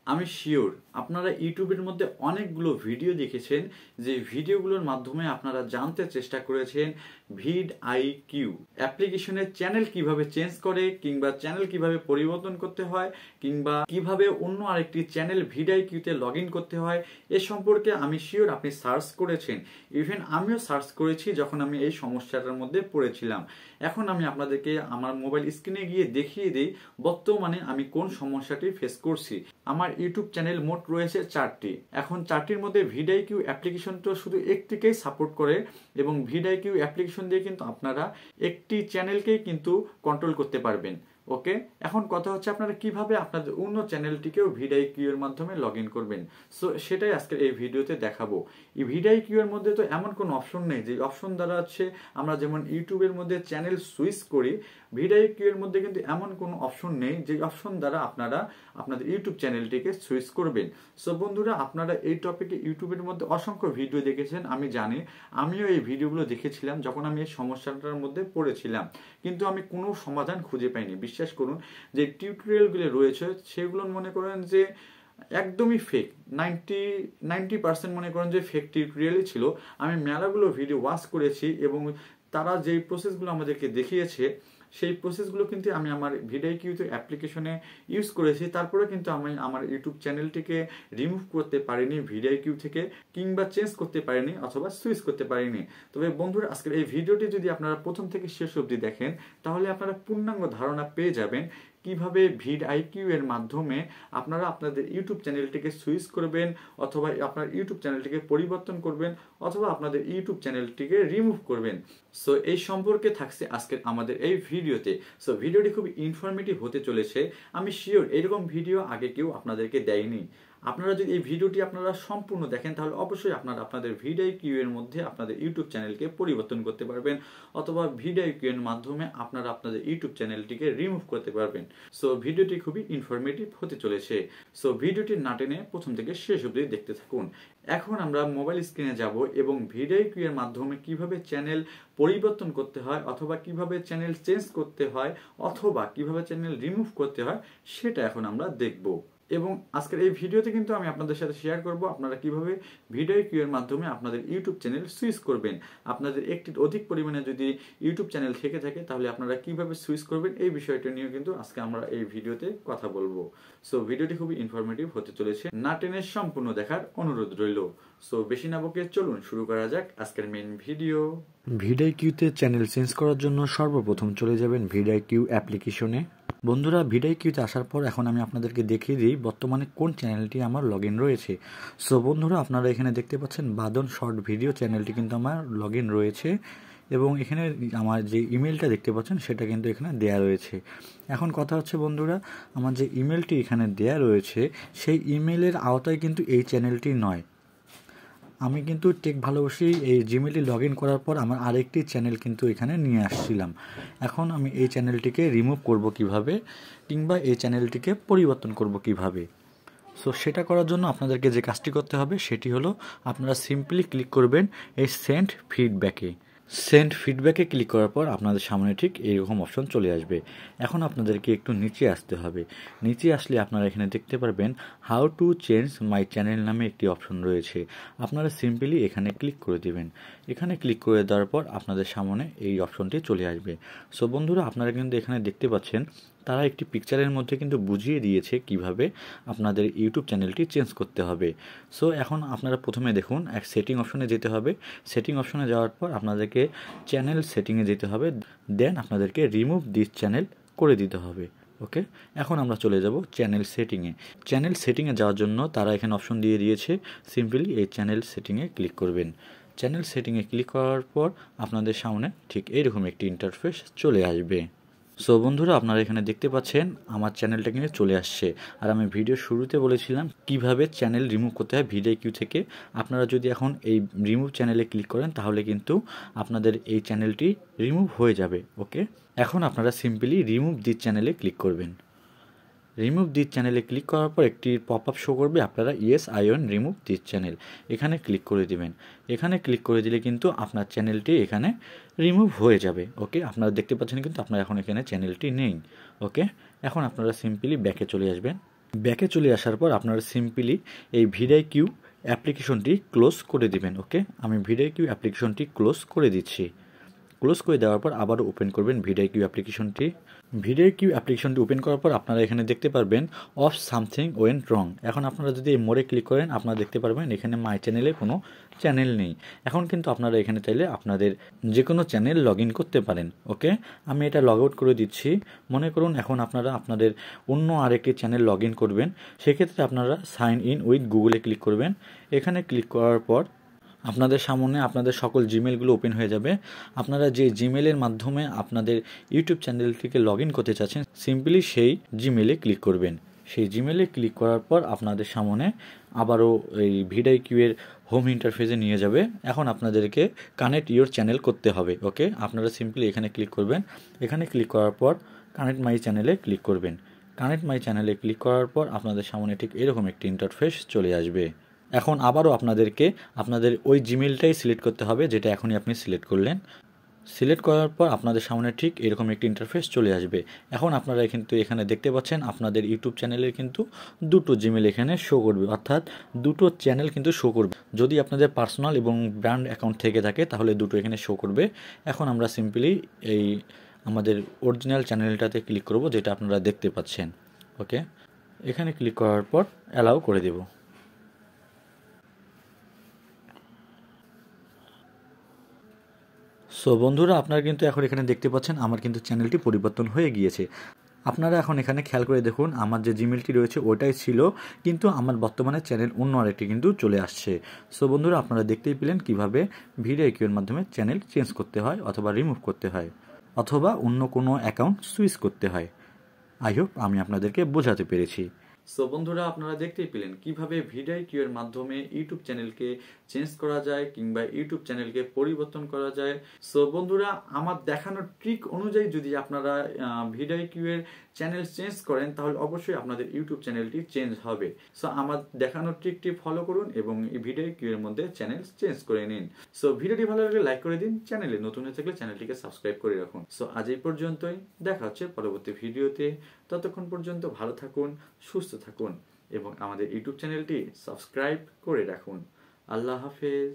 আমি শিওর আপনারা ইউটিউবের মধ্যে অনেকগুলো ভিডিও দেখেছেন, যে ভিডিওগুলোর মাধ্যমে আপনারা জানতে চেষ্টা করেছেন VidIQ অ্যাপ্লিকেশনের চ্যানেল কিভাবে চেঞ্জ করে, কিংবা চ্যানেল কিভাবে পরিবর্তন করতে হয়, কিংবা কিভাবে অন্য আরেকটি চ্যানেল VidIQ তে লগ ইন করতে হয়। এ সম্পর্কে আমি শিওর আপনি সার্চ করেছেন, ইভেন আমিও সার্চ করেছি যখন আমি এই সমস্যাটার মধ্যে পড়েছিলাম। এখন আমি আপনাদেরকে আমার মোবাইল স্ক্রিনে গিয়ে দেখিয়ে দিই বর্তমানে আমি কোন সমস্যাটি ফেস করছি। আমার ইউটিউব চ্যানেল মোট রয়েছে 4টি। এখন 4টির মধ্যে VidIQ অ্যাপ্লিকেশনটা শুধু একটিকেই সাপোর্ট করে, এবং VidIQ অ্যাপ্লিকেশন দিয়ে কিন্তু আপনারা একটি চ্যানেলকেই কিন্তু কন্ট্রোল করতে পারবেন। ওকে, এখন কথা হচ্ছে আপনারা কিভাবে আপনাদের অন্য চ্যানেলটিকেও VidIQ এর মাধ্যমে লগ ইন করবেন। সো সেটাই আজকে এই ভিডিওতে দেখাবো। এই VidIQ এর মধ্যে তো এমন কোনো অপশন নেই যে অপশন দ্বারা হচ্ছে আমরা যেমন ইউটিউবের মধ্যে চ্যানেল সুইচ করি, VidIQ এর মধ্যে কিন্তু এমন কোনো অপশন নেই যে অপশন দ্বারা আপনারা আপনাদের ইউটিউব চ্যানেলটিকে সুইচ করবেন। সো বন্ধুরা, আপনারা এই টপিকে ইউটিউবের মধ্যে অসংখ্য ভিডিও দেখেছেন, আমি জানি, আমিও এই ভিডিওগুলো দেখেছিলাম যখন আমি এই সমস্যাটার মধ্যে পড়েছিলাম, কিন্তু আমি কোনো সমাধান খুঁজে পাইনি। বিশ্বাস করুন, যে টিউটোরিয়ালগুলো রয়েছে সেগুলো মনে করেন যে একদমই ফেক, 90% মনে করেন যে ফেক টিউটোরিয়ালই ছিল। আমি মেলাগুলো ভিডিও ওয়াচ করেছি এবং তারা যেই প্রসেসগুলো আমাদেরকে দেখিয়েছে সেই প্রসেসগুলো কিন্তু আমি আমার VidIQ অ্যাপ্লিকেশনে ইউজ করেছি, তারপরে কিন্তু আমি আমার ইউটিউব চ্যানেলটিকে রিমুভ করতে পারিনি VidIQ থেকে, কিংবা চেঞ্জ করতে পারিনি অথবা সুইচ করতে পারিনি। তবে বন্ধুরা, আজকের এই ভিডিওটি যদি আপনারা প্রথম থেকে শেষ অবধি দেখেন তাহলে আপনারা পূর্ণাঙ্গ ধারণা পেয়ে যাবেন কিভাবে VidIQ এর মাধ্যমে আপনারা আপনাদের ইউটিউব চ্যানেলটিকে সুইচ করবেন, অথবা আপনার ইউটিউব চ্যানেলটিকে পরিবর্তন করবেন, অথবা আপনাদের ইউটিউব চ্যানেলটিকে রিমুভ করবেন। সো এই সম্পর্কে থাকছে আজকের আমাদের এই ভিডিওতে। সো ভিডিওটি খুব ইনফরমেটিভ হতে চলেছে, আমি শিওর এরকম ভিডিও আগে কেউ আপনাদেরকে দেয়নি। আপনারা যদি এই ভিডিওটি আপনারা সম্পূর্ণ দেখেন তাহলে অবশ্যই আপনারা আপনাদের VidIQ এর মধ্যে আপনাদের ইউটিউব চ্যানেলকে পরিবর্তন করতে পারবেন, অথবা VidIQ এর মাধ্যমে আপনারা আপনাদের ইউটিউব চ্যানেলটিকে রিমুভ করতে পারবেন। সো ভিডিওটি খুবই ইনফরমেটিভ হতে চলেছে। সো ভিডিওটি না টেনে প্রথম থেকে শেষ অবধি দেখতে থাকুন। এখন আমরা মোবাইল স্ক্রিনে যাব এবং VidIQ এর মাধ্যমে কিভাবে চ্যানেল পরিবর্তন করতে হয়, অথবা কিভাবে চ্যানেল চেঞ্জ করতে হয়, অথবা কিভাবে চ্যানেল রিমুভ করতে হয় সেটা এখন আমরা দেখব। এবং আজকের এই ভিডিওতে কিন্তু আমি আপনাদের সাথে শেয়ার করব আপনারা কিভাবে VidIQ এর মাধ্যমে আপনাদের ইউটিউব চ্যানেল সুইচ করবেন। আপনাদের একটির অধিক পরিমাণে যদি ইউটিউব চ্যানেল থেকে থাকে তাহলে আপনারা কিভাবে সুইচ করবেন এই বিষয়টা নিয়ে কিন্তু আজকে আমরা এই ভিডিওতে কথা বলবো। সো ভিডিওটি খুবই ইনফরমেটিভ হতে চলেছে, না টেনে সম্পূর্ণ দেখার অনুরোধ রইল। সো বেশি না বকে চলুন শুরু করা যাক আজকের মেইন ভিডিও। VidIQ তে চ্যানেল চেঞ্জ করার জন্য সর্বপ্রথম চলে যাবেন VidIQ অ্যাপ্লিকেশনে। বন্ধুরা, VidIQ তে আসার পর এখন আমি আপনাদেরকে দেখিয়ে দিই বর্তমানে কোন চ্যানেলটি আমার লগ ইন রয়েছে। সো বন্ধুরা, আপনারা এখানে দেখতে পাচ্ছেন বাদন শর্ট ভিডিও চ্যানেলটি কিন্তু আমার লগ ইন রয়েছে, এবং এখানে আমার যে ইমেলটা দেখতে পাচ্ছেন সেটা কিন্তু এখানে দেয়া রয়েছে। এখন কথা হচ্ছে বন্ধুরা, আমার যে ইমেলটি এখানে দেয়া রয়েছে সেই ইমেলের আওতায় কিন্তু এই চ্যানেলটি নয়। আমি কিন্তু টেক ভালোবাসি এই জিমেলটি লগ ইন করার পর আমার আরেকটি চ্যানেল কিন্তু এখানে নিয়ে আসছিলাম। এখন আমি এই চ্যানেলটিকে রিমুভ করব কিভাবে, কিংবা এই চ্যানেলটিকে পরিবর্তন করব কিভাবে। সো সেটা করার জন্য আপনাদেরকে যে কাজটি করতে হবে সেটি হলো আপনারা সিম্পলি ক্লিক করবেন এই সেন্ড ফিডব্যাকে ক্লিক করার পর আপনাদের সামনে ঠিক এইরকম অপশন চলে আসবে। এখন আপনাদেরকে একটু নিচে আসতে হবে। নিচে আসলে আপনারা এখানে দেখতে পারবেন how to change my channel নামে একটি অপশন রয়েছে। আপনারা সিম্পলি এখানে ক্লিক করে দেবেন। এখানে ক্লিক করে দেওয়ার পর আপনাদের সামনে এই অপশনটি চলে আসবে। সো বন্ধুরা, আপনারা কিন্তু এখানে দেখতে পাচ্ছেন তারা একটি পিকচারের মধ্যে কিন্তু বুঝিয়ে দিয়েছে কিভাবে আপনাদের ইউটিউব চ্যানেলটি চেঞ্জ করতে হবে। সো এখন আপনারা প্রথমে দেখুন এক সেটিং অপশনে যেতে হবে। সেটিং অপশনে যাওয়ার পর আপনাদেরকে চ্যানেল সেটিংয়ে যেতে হবে, দেন আপনাদেরকে রিমুভ দিস চ্যানেল করে দিতে হবে। ওকে, এখন আমরা চলে যাব চ্যানেল সেটিংয়ে। চ্যানেল সেটিংয়ে যাওয়ার জন্য তারা এখানে অপশন দিয়ে দিয়েছে, সিম্পলি এই চ্যানেল সেটিংয়ে ক্লিক করবেন। চ্যানেল সেটিংয়ে ক্লিক করার পর আপনাদের সামনে ঠিক এইরকম একটি ইন্টারফেস চলে আসবে। সো বন্ধুরা, আপনারা এখানে দেখতে পাচ্ছেন আমার চ্যানেলটা কিন্তু চলে আসছে। আর আমি ভিডিও শুরুতে বলেছিলাম কিভাবে চ্যানেল রিমুভ করতে হয় VidIQ থেকে। আপনারা যদি এখন এই রিমুভ চ্যানেলে ক্লিক করেন তাহলে কিন্তু আপনাদের এই চ্যানেলটি রিমুভ হয়ে যাবে। ওকে, এখন আপনারা সিম্পলি রিমুভ দিস চ্যানেলে ক্লিক করবেন। রিমুভ দিস চ্যানেলে ক্লিক করার পর একটি পপ আপ শো করবে, আপনারা yes I want remove this channel এখানে ক্লিক করে দিবেন। এখানে ক্লিক করে দিলে কিন্তু আপনার চ্যানেলটি এখানে রিমুভ হয়ে যাবে। ওকে, আপনারা দেখতে পাচ্ছেন কিন্তু আপনার এখন এখানে চ্যানেলটি নেই। ওকে, এখন আপনারা সিম্পলি ব্যাকে চলে আসবেন। ব্যাকে চলে আসার পর আপনারা সিম্পলি এই VidIQ অ্যাপ্লিকেশনটি ক্লোজ করে দিবেন। ওকে, আমি VidIQ অ্যাপ্লিকেশনটি ক্লোজ করে দিচ্ছি। ক্লোজ করে দেওয়ার পর আবারও ওপেন করবেন VidIQ অ্যাপ্লিকেশনটি। VidIQ অ্যাপ্লিকেশনটি ওপেন করার পর আপনারা এখানে দেখতে পারবেন অফ সামথিং ওয়েন্ট রং। এখন আপনারা যদি এই মোড়ে ক্লিক করেন আপনারা দেখতে পারবেন এখানে মাই চ্যানেলে কোনো চ্যানেল নেই। এখন কিন্তু আপনারা এখানে চাইলে আপনাদের যে কোনো চ্যানেল লগ ইন করতে পারেন। ওকে, আমি এটা লগ আউট করে দিচ্ছি। মনে করুন এখন আপনারা আপনাদের অন্য আরেকটি চ্যানেল লগ ইন করবেন, সেক্ষেত্রে আপনারা সাইন ইন উইথ গুগলে ক্লিক করবেন। এখানে ক্লিক করার পর আপনাদের সামনে আপনাদের সকল জিমেলগুলো ওপেন হয়ে যাবে। আপনারা যে জিমেলের মাধ্যমে আপনাদের ইউটিউব চ্যানেলটিকে লগ ইন করতে চাচ্ছেন সিম্পলি সেই জিমেলে ক্লিক করবেন। সেই জিমেলে ক্লিক করার পর আপনাদের সামনে আবারও এই VidIQ এর হোম ইন্টারফেসে নিয়ে যাবে। এখন আপনাদেরকে কানেক্ট ইউর চ্যানেল করতে হবে। ওকে, আপনারা সিম্পলি এখানে ক্লিক করবেন। এখানে ক্লিক করার পর কানেক্ট মাই চ্যানেলে ক্লিক করবেন। কানেক্ট মাই চ্যানেলে ক্লিক করার পর আপনাদের সামনে ঠিক এরকম একটি ইন্টারফেস চলে আসবে। এখন আবারও আপনাদেরকে আপনাদের ওই জিমেলটাই সিলেক্ট করতে হবে যেটা এখনই আপনি সিলেক্ট করলেন। সিলেক্ট করার পর আপনাদের সামনে ঠিক এরকম একটি ইন্টারফেস চলে আসবে। এখন আপনারা কিন্তু এখানে দেখতে পাচ্ছেন আপনাদের ইউটিউব চ্যানেলের কিন্তু দুটো জিমেল এখানে শো করবে, অর্থাৎ দুটো চ্যানেল কিন্তু শো করবে। যদি আপনাদের পার্সোনাল এবং ব্র্যান্ড অ্যাকাউন্ট থেকে থাকে তাহলে দুটো এখানে শো করবে। এখন আমরা সিম্পলি এই আমাদের অরিজিনাল চ্যানেলটাতে ক্লিক করব যেটা আপনারা দেখতে পাচ্ছেন। ওকে, এখানে ক্লিক করার পর অ্যালাউ করে দেব। সো বন্ধুরা, আপনারা কিন্তু এখন এখানে দেখতে পাচ্ছেন আমার কিন্তু চ্যানেলটি পরিবর্তন হয়ে গিয়েছে। আপনারা এখন এখানে খেয়াল করে দেখুন আমার যে জিমেলটি রয়েছে ওটাই ছিল, কিন্তু আমার বর্তমানে চ্যানেল অন্য আরেকটি কিন্তু চলে আসছে। সো বন্ধুরা, আপনারা দেখতেই পেলেন কীভাবে VidIQ এর মাধ্যমে চ্যানেল চেঞ্জ করতে হয় অথবা রিমুভ করতে হয় অথবা অন্য কোনো অ্যাকাউন্ট সুইচ করতে হয়। আই হোপ আমি আপনাদেরকে বোঝাতে পেরেছি। সো বন্ধুরা, আপনারা দেখতেই পেলেন কিভাবে VidIQ এর মাধ্যমে ইউটিউব চ্যানেলকে চেঞ্জ করা যায় কিংবা ইউটিউব চ্যানেলকে পরিবর্তন করা যায়। সো বন্ধুরা, আমার দেখানোর ট্রিক অনুযায়ী যদি আপনারা VidIQ এর চ্যানেল চেঞ্জ করেন তাহলে অবশ্যই আপনাদের ইউটিউব চ্যানেলটি চেঞ্জ হবে। সো আমার দেখানোর ট্রিকটি ফলো করুন এবং VidIQ এর মধ্যে চ্যানেল চেঞ্জ করে নিন। সো ভিডিওটি ভালো লাগলে লাইক করে দিন, চ্যানেলে নতুন হয়ে থাকলে চ্যানেলটিকে সাবস্ক্রাইব করে রাখুন। সো আজ এই পর্যন্তই, দেখা হচ্ছে পরবর্তী ভিডিওতে। ততক্ষণ পর্যন্ত ভালো থাকুন, সুস্থ থাকুন এবং আমাদের ইউটিউব চ্যানেলটি সাবস্ক্রাইব করে রাখুন। আল্লাহ হাফেজ।